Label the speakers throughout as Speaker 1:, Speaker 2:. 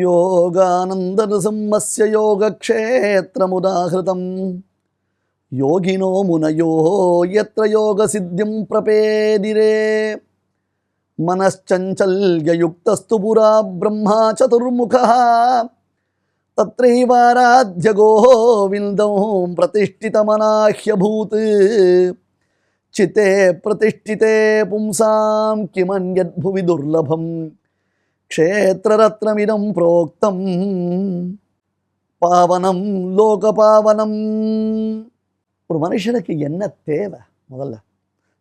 Speaker 1: யோகானந்தநரசிம்மஸ்ய யோகக்ஷேத்ரமுதாஹ்ருதம் யோகினோ முனயோ யத்ர யோகசித்திம் பிரபேதிரே மனశ్చంచల్యయుక్తస్తు புரா பிரம்மா சதுர்முகः தத்ரைவாராத்ய கோவிந்தம் பிரதிஷ்டிதமனாஹ்யபூத் சித்தே பிரதிஷ்டிதே பும்சாம் கிமன்யத்புவி துர்லபம் க்ஷேத்ரரத்னமிதம் ப்ரோக்தம் பாவனம் லோகபாவனம். ஒரு மனுஷனுக்கு என்ன தேவை? முதல்ல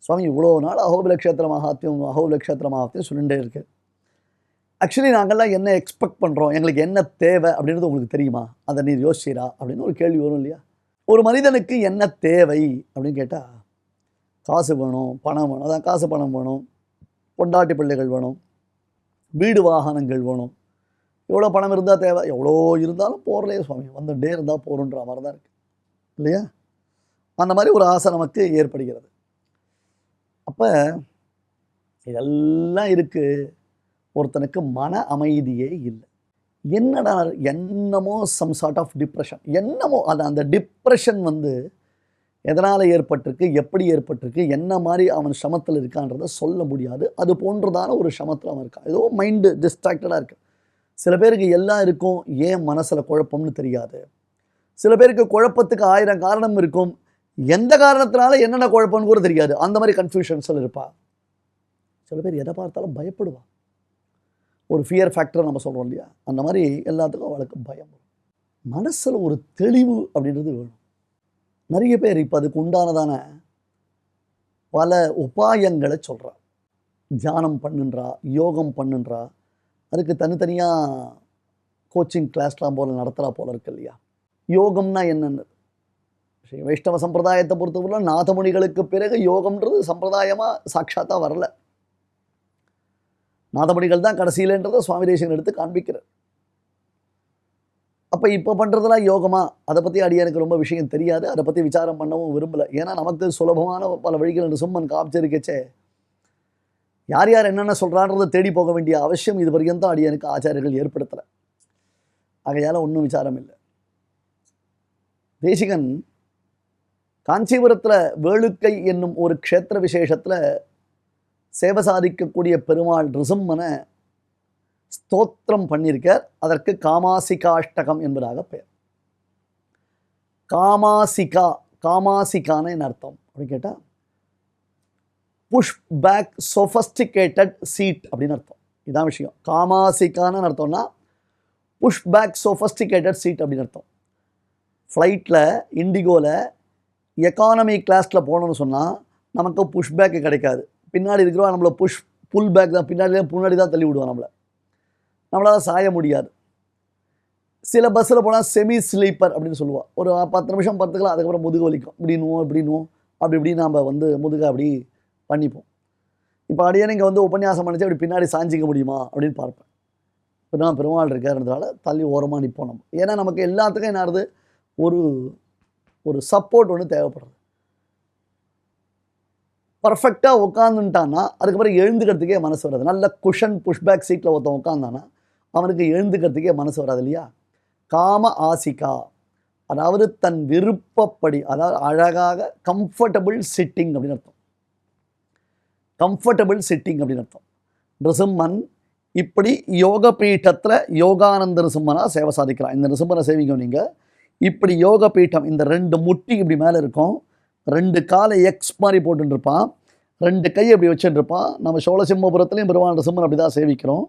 Speaker 1: சுவாமி இவ்வளோ நாள் அஹோபில க்ஷேத்திர மகாத்மியம் சொல்லிகிட்டே இருக்கு. ஆக்சுவலி நாங்கள்லாம் என்ன எக்ஸ்பெக்ட் பண்ணுறோம், எங்களுக்கு என்ன தேவை அப்படின்றது உங்களுக்கு தெரியுமா? அதை நீர் யோசிச்சிரா அப்படின்னு ஒரு கேள்வி வரும் இல்லையா? ஒரு மனிதனுக்கு என்ன தேவை அப்படின்னு கேட்டால், காசு வேணும், பணம் வேணும். அதான் காசு பணம் வேணும், பொண்டாட்டி பிள்ளைகள் வேணும், வீடு வாகனங்கள் வேணும். எவ்வளோ பணம் இருந்தால் தேவை? எவ்வளோ இருந்தாலும் போகிறலையே சுவாமி, வந்துட்டே இருந்தால் போகிறோன்ற மாதிரி தான் இருக்குது இல்லையா? அந்த மாதிரி ஒரு ஆசை நமக்கு ஏற்படுகிறது. அப்போ இதெல்லாம் இருக்குது, ஒருத்தனுக்கு மன அமைதியே இல்லை. என்னடா என்னமோ சம் சார்ட் ஆஃப் டிப்ரெஷன், என்னமோ அந்த டிப்ரெஷன் எதனால் ஏற்பட்டிருக்கு, எப்படி ஏற்பட்டிருக்கு, என்ன மாதிரி அவன் சிரமத்தில் இருக்கான்றதை சொல்ல முடியாது. அது போன்றதான ஒரு சிரமத்தில் அவன் இருக்கான். ஏதோ மைண்டு டிஸ்ட்ராக்டடாக இருக்குது. சில பேருக்கு எல்லாம் இருக்கும், ஏன் மனசில் குழப்பம்னு தெரியாது. சில பேருக்கு குழப்பத்துக்கு 1000 காரணம் இருக்கும், எந்த காரணத்தினால என்னென்ன குழப்பம்னு கூட தெரியாது. அந்த மாதிரி கன்ஃபியூஷன்ஸில் இருப்பா. சில பேர் எதை பார்த்தாலும் பயப்படுவா. ஒரு ஃபியர் ஃபேக்டர் நம்ம சொல்கிறோம் இல்லையா? அந்த மாதிரி எல்லாத்துக்கும் அவளுக்கு பயம் வரும். மனசில் ஒரு தெளிவு அப்படின்றது வேணும். நிறைய பேர் இப்போ அதுக்கு உண்டானதான பல உபாயங்களை சொல்கிறா. தியானம் பண்ணுன்றா, யோகம் பண்ணுன்றா, அதுக்கு தனித்தனியாக கோச்சிங் கிளாஸ்லாம் போல் நடத்துகிறா போல இருக்கு இல்லையா? யோகம்னா என்னென்னு வைஷ்ணவ சம்பிரதாயத்தை பொறுத்தவரை நாதமுனிகளுக்கு பிறகு யோகம்ன்றது சம்பிரதாயமாக சாட்சாத்தாக வரல. நாதமுனிகள் தான் கடைசியிலன்றதை சுவாமி தேசிகன் எடுத்து காண்பிக்கிறார். அப்போ இப்போ பண்ணுறதுலாம் யோகமா? அதை பற்றி அடியானுக்கு ரொம்ப விஷயம் தெரியாது, அதை பற்றி விசாரம் பண்ணவும் விரும்பலை. ஏன்னா நமக்கு சுலபமான பல வழிகள் என்று சும்மன் காமிச்சிருக்கச்சே யார் யார் என்னென்ன சொல்கிறான்றதை தேடி போக வேண்டிய அவசியம் இது வரைக்கும் தான் அடியானுக்கு ஆச்சாரியர்கள் ஏற்படுத்தலை. ஆகையால் ஒன்றும் விசாரம் இல்லை. தேசிகன் காஞ்சிபுரத்தில் வேளுக்கை என்னும் ஒரு க்ஷேத்திர விசேஷத்தில் சேவை சாதிக்கக்கூடிய பெருமாள் ரிசும்மனை ஸ்தோத்திரம் பண்ணியிருக்கார். அதற்கு காமாசிகாஷ்டகம் என்பதாக பெயர். காமாசிகான என்ன அர்த்தம் அப்படின்னு கேட்டால், புஷ் பேக் சொஃபஸ்டிகேட்டட் சீட் அப்படின்னு அர்த்தம். இதுதான் விஷயம். காமாசிகான்னு அர்த்தம்னா புஷ் பேக் சொஃபஸ்டிகேட்டட் சீட் அப்படின்னு அர்த்தம். ஃப்ளைட்டில் இண்டிகோவில் எக்கானமி கிளாஸில் போகணுன்னு சொன்னால் நமக்கு புஷ் பேக்கு கிடைக்காது. பின்னாடி இருக்கிறவா நம்மளை புல் பேக் தான், முன்னாடி தான் தள்ளி விடுவோம். நம்மளால் சாய முடியாது. சில பஸ்ஸில் போனால் செமி ஸ்லீப்பர் அப்படின்னு சொல்லுவாள். ஒரு 10 நிமிஷம் படுத்துக்கலாம், அதுக்கப்புறம் முதுகு வலிக்கும். இப்படின்னுவோம் அப்படி நாம் முதுகை அப்படி பண்ணிப்போம். இப்போ அப்படியே நீங்கள் உபன்யாசம் பண்ணிச்சு அப்படி பின்னாடி சாஞ்சிக்க முடியுமா அப்படின்னு பார்ப்பேன். இப்போ பெருமாள் இருக்காருன்றதால தள்ளி ஓரமாக நிற்போம் நம்ம. ஏன்னா நமக்கு எல்லாத்துக்கும் என்ன ஆகுது, ஒரு சப்போர்ட் ஒன்று தேவைப்படுறது. பர்ஃபெக்டாக உட்காந்துட்டான்னா அதுக்கப்புறம் எழுந்துக்கிறதுக்கே மனசு வராது. நல்ல குஷன் புஷ்பேக் சீட்டில் ஒருத்தன் உட்காந்தானா அவனுக்கு எழுந்துக்கிறதுக்கே மனசு வராது இல்லையா? காம ஆசிகா, அதாவது தன் விருப்பப்படி, அதாவது அழகாக கம்ஃபர்டபுள் சிட்டிங் அப்படின்னு அர்த்தம். கம்ஃபர்டபுள் சிட்டிங் அப்படின்னு அர்த்தம். நிருசிம்மன் இப்படி யோக பீட்டத்தில் யோகானந்த நிருசிம்மனாக சேவை சாதிக்கிறான். இந்த நிருசிம்மனை சேவிங்க நீங்கள். இப்படி யோக பீட்டம், இந்த 2 முட்டி இப்படி மேலே இருக்கும், 2 காலை எக்ஸ் மாதிரி போட்டுருப்பான், 2 கை அப்படி வச்சுட்டுருப்பான். நம்ம சோழசிம்மபுரத்துலேயும் பெருமாள் நிருசிம்மன் அப்படி தான் சேவிக்கிறோம்.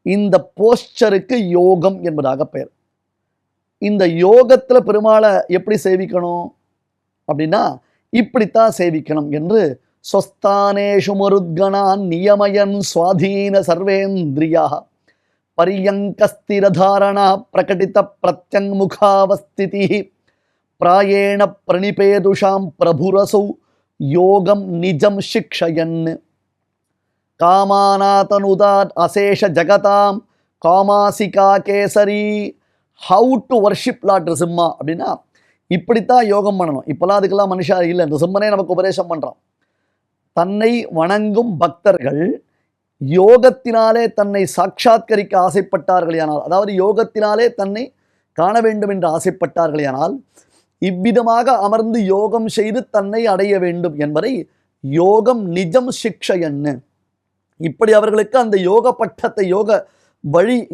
Speaker 1: இந்த போஸ்டருக்கு யோகம் என்பதாக பெயர். இந்த யோகத்தில் பெருமாளை எப்படி சேவிக்கணும் அப்படின்னா இப்படித்தான் சேவிக்கணும் என்று ஸ்வஸ்தானேஷு மருத்கணான் நியமயன் சுவாதீன சர்வேந்திரியா பரியங்கஸ்திரதாரணா பிரகடித பிரத்யங்முகாவஸ்திதி பிராயேண பிரணிபேதுஷாம் பிரபுரசௌ யோகம் நிஜம் சிக்ஷயன் காமாநாதனுதாத் அசேஷ ஜகதாம் காமாசிகா கேசரி. How to worship Lord Nrusimha அப்படின்னா இப்படித்தான் யோகம் பண்ணணும். இப்போல்லாம் அதுக்கெல்லாம் மனுஷா இல்லை, நிருசிம்மனே நமக்கு உபதேசம் பண்ணுறான். தன்னை வணங்கும் பக்தர்கள் யோகத்தினாலே தன்னை சாட்சாத்கரிக்க ஆசைப்பட்டார்களேயானால், அதாவது யோகத்தினாலே தன்னை காண வேண்டும் என்று ஆசைப்பட்டார்களேயானால், இவ்விதமாக அமர்ந்து யோகம் செய்து தன்னை அடைய வேண்டும் என்பதை யோகம் நிஜம் சிக்ஷயன்னு, இப்படி அவர்களுக்கு அந்த யோக பட்டத்தை,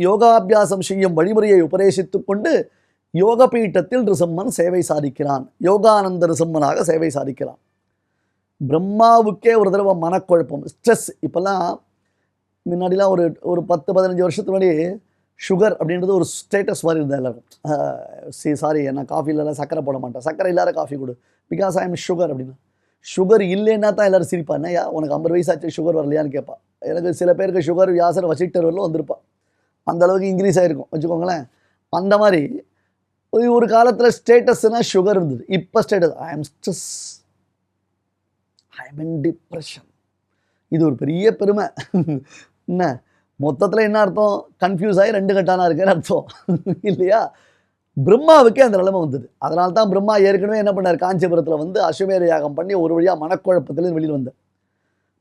Speaker 1: யோகாபியாசம் செய்யும் வழிமுறையை உபதேசித்துக் கொண்டு யோக பீட்டத்தில் ரிசம்மன் சேவை சாதிக்கிறான். யோகானந்த ரிசம்மனாக சேவை சாதிக்கிறான். பிரம்மாவுக்கே ஒரு தடவை மனக்குழப்பம், ஸ்ட்ரெஸ். இப்போல்லாம் முன்னாடிலாம் ஒரு 10-15 வருஷத்துக்கு முன்னாடி சுகர் அப்படின்றது ஒரு ஸ்டேட்டஸ் மாதிரி இருந்தால் எல்லாருக்கும். சாரி, நான் காஃபிலலாம் சக்கரை போட மாட்டேன், சக்கரை இல்லாத காஃபி கொடு, பிகாஸ் ஐ எம் சுகர் அப்படின்னா. சுகர் இல்லைன்னா தான் எல்லோரும் சிரிப்பா, என்னையா உனக்கு 50 வயசாச்சு சுகர் வரலையான்னு கேட்பா. எனக்கு சில பேருக்கு சுகர் வியாசர் வசிட்டர்வரில் வந்திருப்பா, அந்த அளவுக்கு இன்க்ரீஸ் ஆகிருக்கும் வச்சுக்கோங்களேன். அந்த மாதிரி ஒரு காலத்தில் ஸ்டேட்டஸ்னால் சுகர் இருந்தது. இப்போ status I am stress, I am in depression. இது ஒரு பெரிய பெருமை. என்ன மொத்தத்தில் என்ன அர்த்தம்? கன்ஃபியூஸ் ஆகி 2 கட்டானா இருக்குன்னு அர்த்தம் இல்லையா? பிரம்மாவுக்கே அந்த நிலைமை வந்தது. அதனால தான் பிரம்மா ஏற்கனவே என்ன பண்ணார், காஞ்சிபுரத்தில் வந்து அஸ்வமேத யாகம் பண்ணி ஒரு வழியாக மனக்குழப்பத்தில் வெளியில் வந்தார்.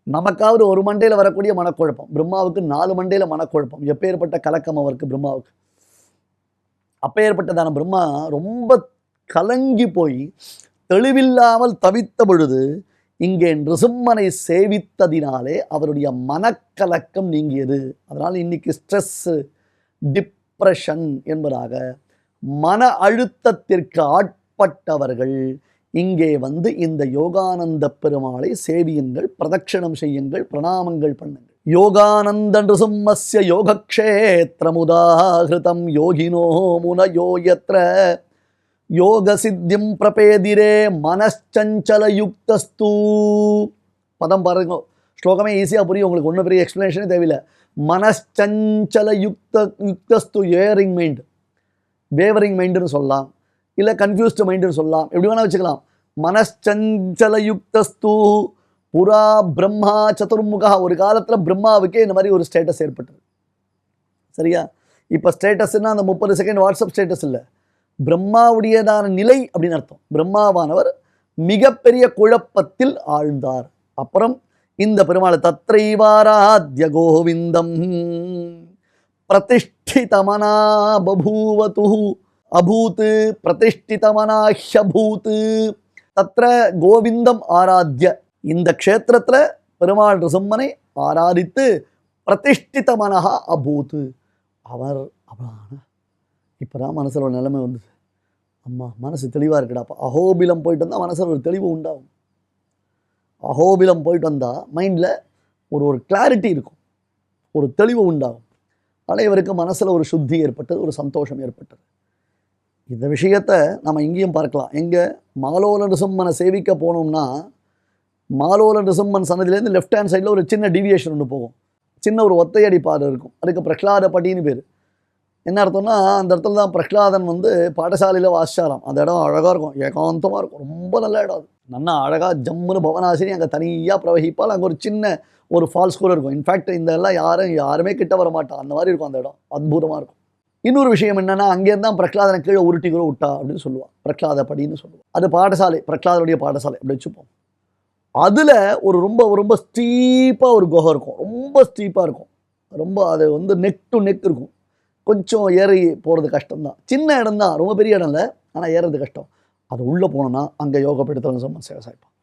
Speaker 1: நமக்காவது ஒரு மண்டையில் வரக்கூடிய மனக்குழப்பம், பிரம்மாவுக்கு 4 மண்டையில் மனக்குழப்பம். எப்பேற்பட்ட கலக்கம் அவருக்கு பிரம்மாவுக்கு. அப்பேற்பட்டதான பிரம்மா ரொம்ப கலங்கி போய் தெளிவில்லாமல் தவித்த பொழுது இங்கே நிருசிம்மனை சேவித்ததினாலே அவருடைய மனக்கலக்கம் நீங்கியது. அதனால் இன்னைக்கு ஸ்ட்ரெஸ், டிப்ரெஷன் என்பதாக மன அழுத்தத்திற்கு ஆட்பட்டவர்கள் இங்கே வந்து இந்த யோகானந்த பெருமாளை சேவியுங்கள், பிரதட்சணம் செய்யுங்கள், பிரணாமங்கள் பண்ணுங்கள். யோகானந்த நிருசிம்மஸ்ய யோகக்ஷேத்ரமுதாஹிருதம் யோகினோ முனயோ யத்ர யோக சித்திம் பிரபேதிரே மனச்சஞ்சல யுக்தஸ்து. பதம் பாருங்க, ஸ்லோகமே ஈஸியாக புரியும் உங்களுக்கு, ஒன்றும் பெரிய எக்ஸ்பிளனேஷனே தேவையில்லை. மனச்சஞ்சல யுக்தஸ்து, ஏரிங் மைண்ட், வேவரிங் மைண்டுன்னு சொல்லலாம், இல்லை கன்ஃபியூஸ்டு மைண்டுன்னு சொல்லலாம், எப்படி வேணால் வச்சுக்கலாம். மனச்சஞ்சல யுக்தஸ்து புரா பிரம்மா சதுர்முகா. ஒரு காலத்தில் பிரம்மாவுக்கே இந்த மாதிரி ஒரு ஸ்டேட்டஸ் ஏற்பட்டது. சரியா? இப்போ ஸ்டேட்டஸ்ன்னா அந்த 30 செகண்ட் வாட்ஸ்அப் ஸ்டேட்டஸ் இல்லை, பிரம்மாவுடையதான நிலை அப்படின்னு அர்த்தம். பிரம்மாவானவர் மிகப்பெரிய குழப்பத்தில் ஆழ்ந்தார். அப்புறம் இந்த பெருமாள் தத்ரைவாராத்ய கோவிந்தம் பிரதிஷ்டிதமனா பபூவது அபூத் பிரதிஷ்டிதமனா ஹ்யபூத். தத்ர கோவிந்தம் ஆராத்ய, இந்த க்ஷேத்திரத்தில் பெருமாள் நிருசிம்மனை ஆராதித்து பிரதிஷ்டிதமனஹா அபூத், அவர் அவரான. இப்போ தான் மனசில் ஒரு நிலைமை வந்தது, அம்மா மனசு தெளிவாக இருக்குடாப்பா. அஹோபிலம் போயிட்டு வந்தால் மனசில் ஒரு தெளிவு உண்டாகும். அஹோபிலம் போயிட்டு வந்தால் மைண்டில் ஒரு கிளாரிட்டி இருக்கும், ஒரு தெளிவு உண்டாகும். ஆனால் இவருக்கு மனசில் ஒரு சுத்தி ஏற்பட்டது, ஒரு சந்தோஷம் ஏற்பட்டது. இந்த விஷயத்தை நம்ம இங்கேயும் பார்க்கலாம். எங்கே மாலோல நிருசிம்மனை சேவிக்க போனோம்னா, மாலோல நிருசிம்மன் சன்னதியிலேருந்து லெஃப்ட் ஹேண்ட் சைடில் ஒரு சின்ன டிவியேஷன் ஒன்று போகும், சின்ன ஒரு ஒத்தையடி பாதை இருக்கும், அதுக்கு பிரகலாத படின்னு பேர். என்ன அர்த்தம்னா, அந்த இடத்துல தான் பிரகலாதன் வந்து பாடசாலையில் வாசிச்சாராம். அந்த இடம் அழகாக இருக்கும், ஏகாந்தமாக இருக்கும், ரொம்ப நல்ல இடம். அது நல்லா அழகாக ஜம்முன்னு பவனாசினி அங்கே தனியாக பிரவகிப்பால். அங்கே ஒரு சின்ன ஒரு ஃபால்ஸ் கூட இருக்கும். இன்ஃபேக்ட் இந்த எல்லாம் யாருமே கிட்ட வர மாட்டான், அந்த மாதிரி இருக்கும் அந்த இடம், அற்புதமாக இருக்கும். இன்னொரு விஷயம் என்னென்னா, அங்கேருந்து தான் பிரகலாதனை கீழே உருட்டி கூட விட்டா அப்படின்னு சொல்லுவாள், பிரகலாத படின்னு சொல்லுவாள். அது பாடசாலை, பிரகலாதனுடைய பாடசாலை அப்படி வச்சுப்போம். அதில் ரொம்ப ஸ்டீப்பாக ஒரு குகை இருக்கும், ரொம்ப ஸ்டீப்பாக இருக்கும், ரொம்ப அது வந்து நெக் டு நெக் இருக்கும். கொஞ்சம் ஏறி போகிறது கஷ்டம்தான், சின்ன இடம் தான், ரொம்ப பெரிய இடம் இல்லை, ஆனால் ஏறது கஷ்டம். அது உள்ளே போனோன்னா அங்கே யோக பீடத்தில் நிருசிம்மன் சேவை சாதிப்பான்,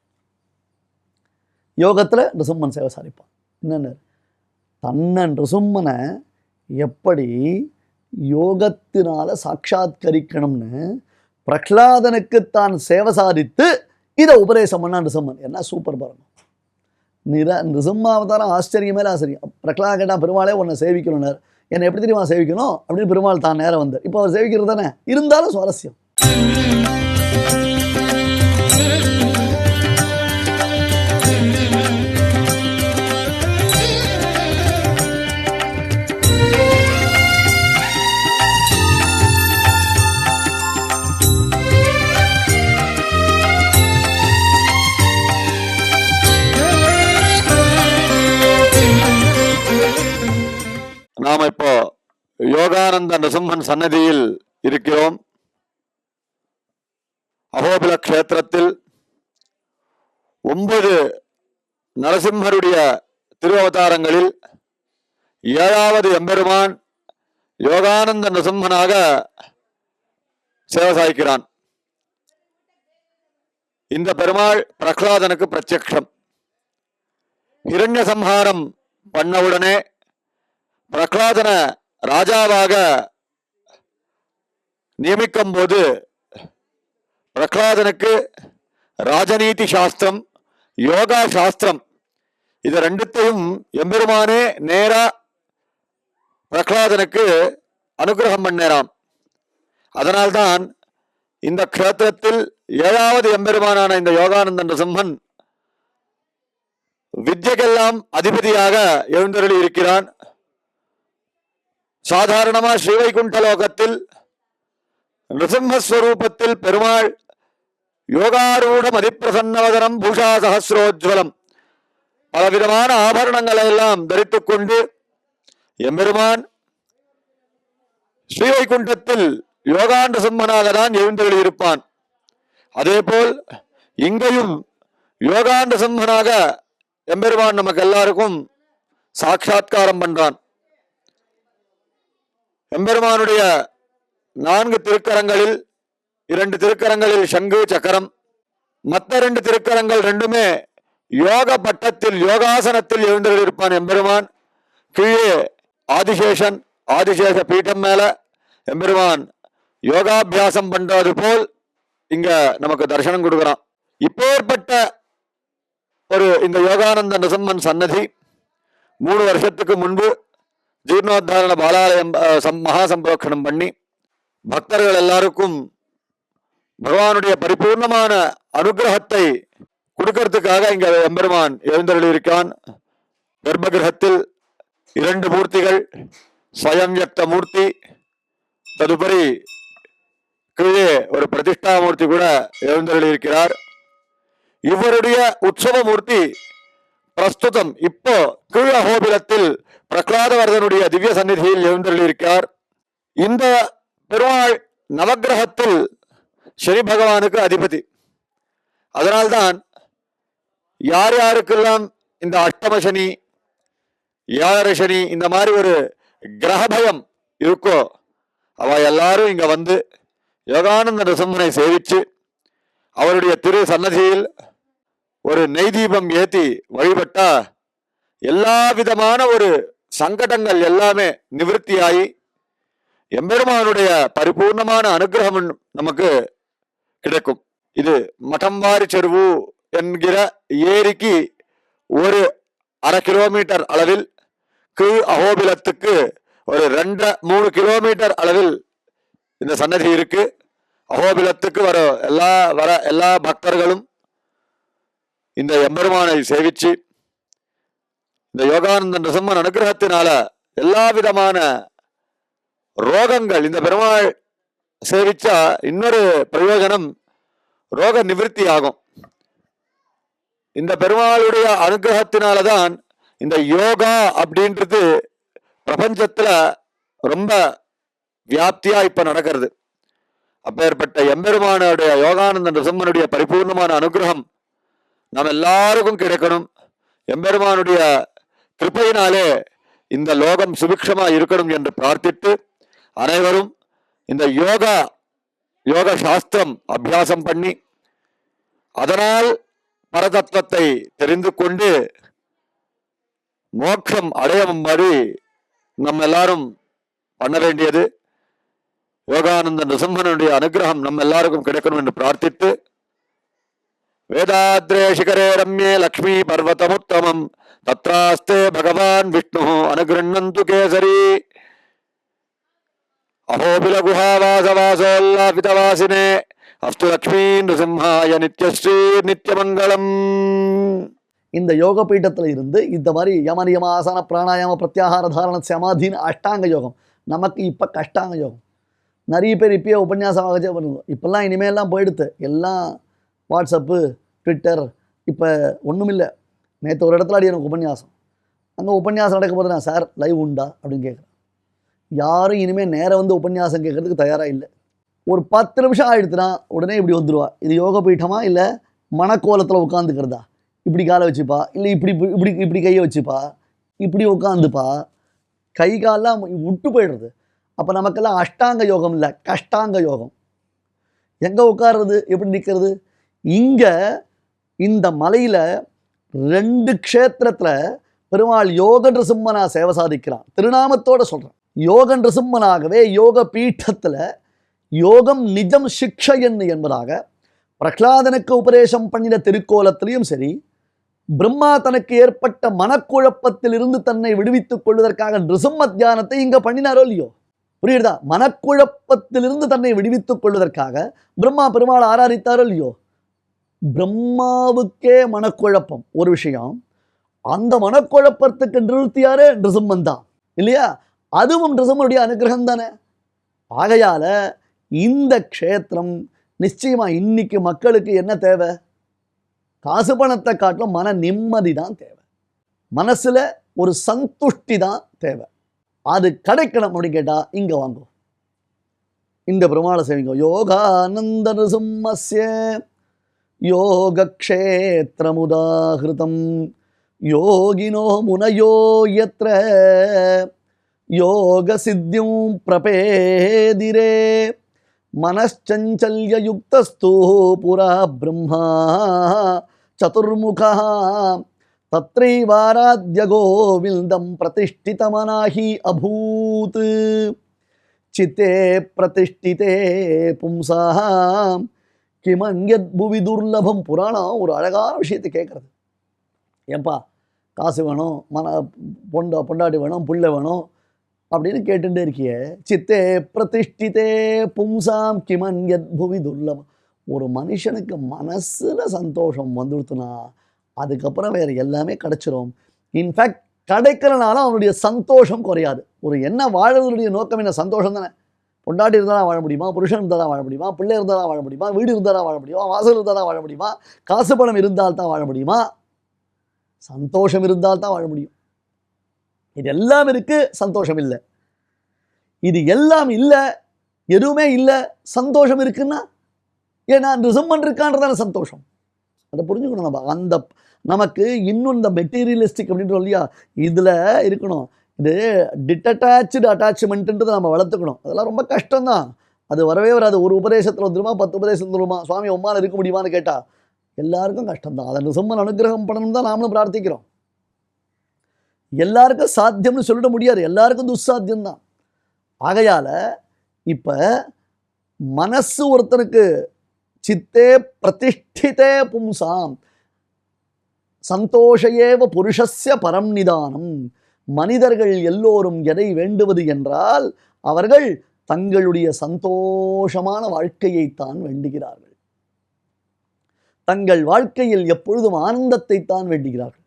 Speaker 1: யோகத்தில் நிருசிம்மன் சேவை சாதிப்பான். என்னென்ன தன்னன் நிருசிம்மனை எப்படி யோகத்தினால சாட்சாத்கரிக்கணும்னு பிரகலாதனுக்கு தான் சேவை சாதித்து இதை உபதேசம் பண்ணா நிருசிம்மன். என்ன சூப்பர் பாருங்க. நிருசிம்மாவதாரம் ஆச்சரியம் மேலே ஆச்சரியம். பிரகலாதன் கேட்டால், பெருமாளே உன்னை சேவிக்கணும்னு. என்னை எப்படி தெரியுமா சேவிக்கணும் அப்படின்னு பெருமாள் தான் நேரம் வந்தார். இப்போ அவர் சேவிக்கிறது தானே, இருந்தாலும் சுவாரஸ்யம்.
Speaker 2: நாம் இப்போ யோகானந்த நிருசிம்மன் சன்னதியில் இருக்கிறோம். அகோபில க்ஷேத்திரத்தில் 9 நரசிம்மருடைய திருவவதாரங்களில் ஏழாவது எம்பெருமான் யோகானந்த நரசிம்மனாக சேவை சாய்க்கிறான். இந்த பெருமாள் பிரகலாதனுக்கு பிரத்யக்ஷம். ஹிரண்ய சம்ஹாரம் பண்ணவுடனே பிரகலாதன ராஜாவாக நியமிக்கும் போது பிரகலாதனுக்கு ராஜநீதி சாஸ்திரம், யோகா சாஸ்திரம், இது ரெண்டுத்தையும் எம்பெருமானே நேரா பிரகலாதனுக்கு அனுகிரகம் பண்ணேராம். அதனால்தான் இந்த க்ஷேத்திரத்தில் ஏழாவது எம்பெருமானான இந்த யோகானந்த நரசிம்மன் வித்யைக்கெல்லாம் அதிபதியாக எழுந்தருளி இருக்கிறான். சாதாரணமா ஸ்ரீவைகுண்ட லோகத்தில் நிருசிம்மஸ்வரூபத்தில் பெருமாள் யோகாரூட மதிப்பிரசன்னவதனம் பூஷா சகசிரோஜ்வலம் பலவிதமான ஆபரணங்களை எல்லாம் தரித்துக் கொண்டு எம்பெருமான் ஸ்ரீவைகுண்டத்தில் யோகாண்ட சிம்மனாக தான் எழுந்தருளி இருப்பான். அதேபோல் இங்கேயும் யோகாண்ட சிம்மனாக எம்பெருமான் நமக்கு எல்லாருக்கும் சாட்சாத்காரம் பண்றான். எம்பெருமானுடைய 4 திருக்கரங்களில் 2 திருக்கரங்களில் சங்கு சக்கரம், மற்ற 2 திருக்கரங்கள் ரெண்டுமே யோக பட்டத்தில் யோகாசனத்தில் எழுந்திருப்பான் எம்பெருமான். கீழே ஆதிசேஷன், ஆதிசேஷ பீடம் மேல எம்பெருமான் யோகாபியாசம் பண்றது போல் இங்க நமக்கு தரிசனம் கொடுக்கிறான். இப்பேற்பட்ட ஒரு இந்த யோகானந்த நரசிம்மன் சன்னதி 3 வருஷத்துக்கு முன்பு ஜீர்ணோத்தாரண பாலாலயம் மகா சம்பரோக்ஷணம் பண்ணி பக்தர்கள் எல்லாருக்கும் பகவானுடைய பரிபூர்ணமான அனுகிரகத்தை கொடுக்கறதுக்காக இங்க எம்பெருமான் எழுந்தருளி இருக்கான். கர்ப்பகிரகத்தில் 2 மூர்த்திகள், ஸ்வயம் வியக்த மூர்த்தி, ததுபரி கீழே ஒரு பிரதிஷ்டாமூர்த்தி கூட எழுந்தருளி இருக்கிறார். இவருடைய உற்சவ மூர்த்தி பிரஸ்துதம் இப்போ கீழ அகோபிலத்தில் பிரகலாதவர்தனுடைய திவ்ய சந்நிதியில் எழுந்தருளி இருக்கிறார். இந்த பெருமாள் நவகிரகத்தில் சனி பகவானுக்கு அதிபதி. அதனால்தான் யார் யாருக்கெல்லாம் இந்த அஷ்டம சனி, ஏழரை சனி, இந்த மாதிரி ஒரு கிரக பயம் இருக்கோ அவ எல்லாரும் இங்க வந்து யோகானந்த நரசிம்மனை சேவிச்சு அவருடைய திரு சன்னதியில் ஒரு நெய் தீபம் ஏத்தி வழிபட்டா எல்லா விதமான ஒரு சங்கடங்கள் எல்லாமே நிவர்த்தியாகி எம்பெருமானுடைய பரிபூர்ணமான அனுகிரகம் நமக்கு கிடைக்கும். இது மட்டம்வாரி செருவு என்கிற ஏரிக்கு ஒரு 1/2 கிலோமீட்டர் அளவில், கீழ் அகோபிலத்துக்கு ஒரு 2-3 கிலோமீட்டர் அளவில் இந்த சன்னதி இருக்கு. அகோபிலத்துக்கு வர எல்லா பக்தர்களும் இந்த எம்பெருமானை சேவிச்சு இந்த யோகானந்த நரசிம்மன் அனுகிரகத்தினால எல்லா விதமான ரோகங்கள், இந்த பெருமாள் சேவிச்சா இன்னொரு பிரயோஜனம் ரோக நிவர்த்தி ஆகும். இந்த பெருமாளுடைய அனுகிரகத்தினாலதான் இந்த யோகா அப்படின்றது பிரபஞ்சத்துல ரொம்ப வியாப்தியா இப்ப நடக்கிறது. அப்பேற்பட்ட எம்பெருமானுடைய யோகானந்த நரசிம்மனுடைய பரிபூர்ணமான அனுகிரகம் நாம் எல்லாருக்கும் கிடைக்கணும். எம்பெருமானுடைய கிருபையினாலே இந்த லோகம் சுபிக்ஷமா இருக்கணும் என்று பிரார்த்தித்து அனைவரும் இந்த யோக சாஸ்திரம் அபியாசம் பண்ணி அதனால் பரதத்துவத்தை தெரிந்து கொண்டு மோட்சம் அடையும்படி நம்ம எல்லாரும் பண்ண வேண்டியது. யோகானந்த நரசிம்மனுடைய அனுகிரகம் நம்ம எல்லாருக்கும் கிடைக்கணும் என்று பிரார்த்தித்து வேதாத்ரே சிகரே ரம்யே லக்ஷ்மி பர்வதமுத்தமம் தத்ராஸ்தே பகவான் விஷ்ணு அனுகிருண்ணந்து கேசரி அஹோபில குஹாவாசவாசோல்லாபிதவாசினே அஸ்து லக்ஷ்மீ நரசிம்ஹாய நித்யஸ்ரீ நித்யமங்கலம்.
Speaker 1: இந்த யோக பீட்டத்தில் இருந்து இந்த மாதிரி யமனியமாசன பிராணாயாம பிரத்யாகார தாரண சமாதின்னு அஷ்டாங்க யோகம், நமக்கு இப்போ கஷ்டாங்க யோகம். நிறைய பேர் இப்பயே உபன்யாசமாக பண்ணுவோம். இப்போல்லாம் இனிமேல்லாம் போயிடுத்து, எல்லாம் வாட்ஸ்அப்பு, ட்விட்டர். இப்போ ஒன்றும் இல்லை. நேற்று ஒரு இடத்துல எனக்கு உபன்யாசம், அங்கே உபன்யாசம் நடக்க போது நான் சார் லைவ் உண்டா அப்படின்னு கேட்குறேன். யாரும் இனிமேல் நேரம் வந்து உபன்யாசம் கேட்கறதுக்கு தயாராக இல்லை. ஒரு 10 நிமிஷம் ஆகிடுத்துனா உடனே இப்படி வந்துடுவா. இது யோக பீட்டமா இல்லை மனக்கோலத்தில் உட்காந்துக்கிறதா? இப்படி காலை வச்சுப்பா, இல்லை இப்படி இப்படி இப்படி கையை வச்சுப்பா, இப்படி உட்காந்துப்பா, கை கால்லாம் விட்டு போயிடுறது. அப்போ நமக்கெல்லாம் அஷ்டாங்க யோகம் இல்லை, கஷ்டாங்க யோகம். எங்கே உட்கார்றது, எப்படி நிற்கிறது? இங்கே இந்த மலையில் 2 க்ஷேத்திரத்தில் பெருமாள் யோக நிருசிம்மனா சேவை சாதிக்கிறான். திருநாமத்தோட சொல்கிறேன். யோக நிருசிம்மனாகவே யோக பீட்டத்தில் யோகம் நிஜம் சிக்ஷயன் என்பதாக பிரகலாதனுக்கு உபதேசம் பண்ணின திருக்கோலத்திலையும் சரி, பிரம்மா தனக்கு ஏற்பட்ட மனக்குழப்பத்திலிருந்து தன்னை விடுவித்துக் கொள்வதற்காக நிருசிம்ம தியானத்தை இங்கே பண்ணினாரோ இல்லையோ, புரியுதா? மனக்குழப்பத்திலிருந்து தன்னை விடுவித்துக் கொள்வதற்காக பிரம்மா பெருமாள் ஆராதித்தாரோ இல்லையோ. பிரம்மாவுக்கே மனக்குழப்பம் ஒரு விஷயம், அந்த மனக்குழப்பத்துக்கு நிறுத்தியாரு நிருசிம்மன் தான் இல்லையா? அதுவும் நிருசிம்மனுடைய அனுகிரகம் தானே. ஆகையால இந்த க்ஷேத்திரம் நிச்சயமா இன்னைக்கு மக்களுக்கு என்ன தேவை? காசு பணத்தை காட்டிலும் மன நிம்மதி தான் தேவை, மனசுல ஒரு சந்துஷ்டி தான் தேவை. அது கிடைக்கணும் அப்படின்னு கேட்டா இங்க வாங்கும், இந்த பெருமாளை சேவிங்க. யோகானந்த நிருசிம்மஸ்ய யோகக்ஷேத்ரமுதாஹிருதம் யோகினோ முனயோ யத்ர யோக சித்தியும் பிரபேதிரே மனச்சஞ்சல்யயுக்தஸ்து புரா பிரம்மா சதுர்முகா தத்ரைவாராத்ய கோவிந்தம் பிரதிஷ்டிதமனாஹி அபூத் சித்தே பிரதிஷ்டிதே பும்சாம் கிமன்யத் புவி துர்லபம். புராணம் ஒரு அழகான விஷயத்தை கேட்குறது. ஏன்பா காசு வேணும், பொண்டாட்டி வேணும், புள்ள வேணும் அப்படின்னு கேட்டுட்டே இருக்கிய. சித்தே பிரதிஷ்டிதே பும்சாம் கிமன்யத் புவி துர்லபம். ஒரு மனுஷனுக்கு மனசுல சந்தோஷம் வந்துடுத்துனா அதுக்கப்புறம் வேற எல்லாமே கிடைச்சிரும். இன்ஃபேக்ட் கிடைக்கிறனால அவனுடைய சந்தோஷம் குறையாது. ஒரு என்ன வாழறதுடைய நோக்கம் என்ன? சந்தோஷம் தானே. பொண்டாட்டி இருந்தால் வாழ முடியுமா, புருஷன் இருந்தால் தான் வாழ முடியுமா, பிள்ளை இருந்தால் தான் வாழ முடியுமா, வீடு இருந்தால் தான் வாழ முடியுமா, வாசல் இருந்தால் தான் வாழ முடியுமா, காசு பணம் இருந்தால் தான் வாழ முடியுமா? சந்தோஷம் இருந்தால் தான் வாழ முடியும். இது எல்லாம் இருக்கு, சந்தோஷம் இல்லை. இது எல்லாம் இல்லை, எதுவுமே இல்லை, சந்தோஷம் இருக்குன்னா ஏன்னா நிருசிம்மன் இருக்கான்றதான சந்தோஷம். அதை புரிஞ்சுக்கணும் நம்ம. அந்த நமக்கு இன்னும் இந்த மெட்டீரியலிஸ்டிக் அப்படின்ற இல்லையா இதில் இருக்கணும். இது டிட்டட்டாச்சு அட்டாச்மெண்ட்டுன்றதை நம்ம வளர்த்துக்கணும். அதெல்லாம் ரொம்ப கஷ்டம்தான். அது வரவே வராது. ஒரு உபதேசத்தில் வந்துருமா, 10 உபதேசம் வந்துருமா, சுவாமி உம்மால் இருக்க முடியுமான்னு கேட்டால் எல்லாருக்கும் கஷ்டம்தான். அதை நிருசிம்மன் அனுகிரகம் பண்ணணும் தான் நாமளும் பிரார்த்திக்கிறோம். எல்லாருக்கும் சாத்தியம்னு சொல்லிட முடியாது, எல்லாருக்கும் துஸ்சாத்தியம்தான். ஆகையால் இப்போ மனசு ஒருத்தனுக்கு சித்தே பிரதிஷ்டிதே பும்சாம் சந்தோஷயேவ புருஷஸ்ய பரம் நிதானம். மனிதர்கள் எல்லோரும் எதை வேண்டுவது என்றால் அவர்கள் தங்களுடைய சந்தோஷமான வாழ்க்கையைத்தான் வேண்டுகிறார்கள். தங்கள் வாழ்க்கையில் எப்பொழுதும் ஆனந்தத்தை தான் வேண்டுகிறார்கள்.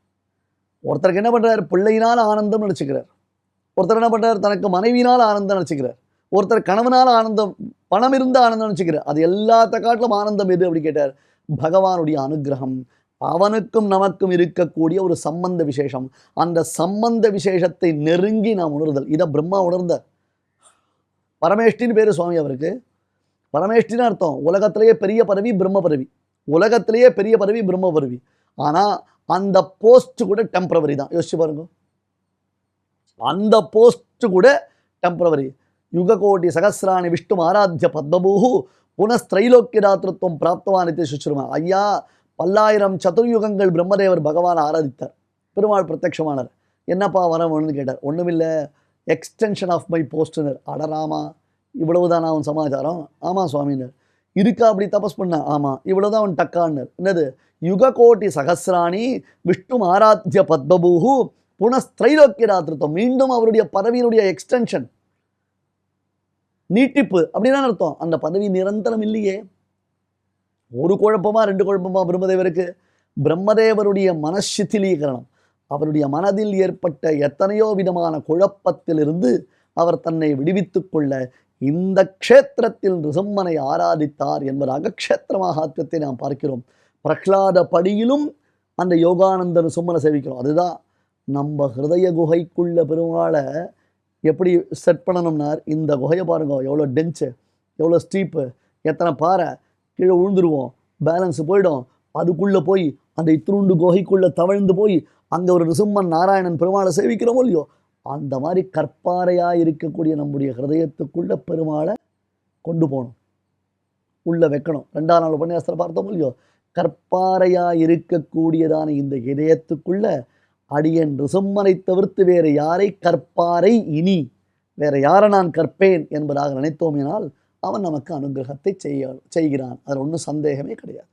Speaker 1: ஒருத்தருக்கு என்ன பண்றார், பிள்ளையினால் ஆனந்தம் நினைச்சுக்கிறார். ஒருத்தர் என்ன பண்றார், தனக்கு மனைவியினால் ஆனந்தம் நினைச்சுக்கிறார். ஒருத்தர் கணவனால் ஆனந்தம், பணம் இருந்த ஆனந்தம் நினைச்சுக்கிறார். அது எல்லாத்த காட்டிலும் ஆனந்தம் எது அப்படி கேட்டார், பகவானுடைய அனுகிரகம். அவனுக்கும் நமக்கும் இருக்கக்கூடிய ஒரு சம்பந்த விசேஷம். அந்த சம்பந்த விசேஷத்தை நெருங்கி நாம் உணர்தல். இதை பிரம்மா உணர்ந்தார். பரமேஷ்டின்னு பேரு சுவாமி அவருக்கு. பரமேஷ்டின்னு அர்த்தம் உலகத்திலேயே பெரிய பதவி பிரம்ம பதவி. உலகத்திலேயே பெரிய பதவி பிரம்ம பதவி. ஆனால் அந்த போஸ்ட் கூட டெம்பரவரி தான். யோசிச்சு பாருங்க, அந்த போஸ்ட் கூட டெம்பரவரி. யுககோட்டி சகசிராணி விஷ்ணு ஆராத்திய பத்மபூஹு புனஸ்திரைலோக்கியதாத்திருத்துவம் பிராப்தவான் இது சுச்சுருமா. ஐயா, 1000 சதுர்யுகங்கள் பிரம்மதேவர் பகவான் ஆராதித்தார். பெருமாள் பிரத்யட்சமானார். என்னப்பா வரணும்னு கேட்டார். ஒன்றுமில்லை, எக்ஸ்டென்ஷன் ஆஃப் மை போஸ்ட்னர். அடராமா, இவ்வளவுதான் அவன் சமாச்சாரம்? ஆமாம் சுவாமினர். இருக்கா அப்படி தபஸ் பண்ண? ஆமாம். இவ்வளவுதான் அவன் டக்கான்னர். என்னது? யுககோட்டி சகசிராணி விஷ்ணு ஆராத்திய பத்மபூஹு புனஸ்திரைலோக்கியதாத்திருத்துவம். மீண்டும் அவருடைய பதவியினுடைய எக்ஸ்டென்ஷன், நீட்டிப்பு அப்படின்னு அர்த்தம். அந்த பதவி நிரந்தரம் இல்லையே. ஒரு குழப்பமா 2 குழப்பமா பிரம்மதேவருக்கு? பிரம்மதேவருடைய மனசித்திலீகரணம், அவருடைய மனதில் ஏற்பட்ட எத்தனையோ விதமான குழப்பத்திலிருந்து அவர் தன்னை விடுவித்துக் கொள்ள இந்த க்ஷேத்திரத்தில் நிருசிம்மனை ஆராதித்தார் என்பதாக க்ஷேத்திர மகாத்மியத்தை நாம் பார்க்கிறோம். பிரகலாத படியிலும் அந்த யோகானந்த நிருசிம்மனை சேவிக்கிறோம். அதுதான் நம்ம ஹிருதய குகைக்குள்ள பெருமாளை எப்படி செட் பண்ணணும்னார். இந்த குகையை பாருங்க, எவ்வளோ டென்ச்சு, எவ்வளோ ஸ்டீப்பு, எத்தனை பாறை, கீழே விழுந்துருவோம், பேலன்ஸ் போயிடும். அதுக்குள்ளே போய் அந்த இத்திருண்டு குகைக்குள்ளே தவழ்ந்து போய் அங்கே ஒரு நிருசிம்மன் நாராயணன் பெருமாளை சேவிக்கிறோமோ இல்லையோ, அந்த மாதிரி கற்பாறையாக இருக்கக்கூடிய நம்முடைய ஹிருதயத்துக்குள்ள பெருமாளை கொண்டு போகணும், உள்ள வைக்கணும். 2ஆம் நாள் உபன்யாசத்தில் பார்த்தோம் இல்லையோ, கற்பாறையாக இருக்கக்கூடியதான இந்த இதயத்துக்குள்ள அடியன் ரிசம்மனை தவிர்த்து வேறு யாரை கற்பாறை இனி வேற யாரை நான் கற்பேன் என்பதாக நினைத்தோமினால் அவன் நமக்கு அனுகிரகத்தை செய்கிறான். அதில் ஒன்றும் சந்தேகமே கிடையாது.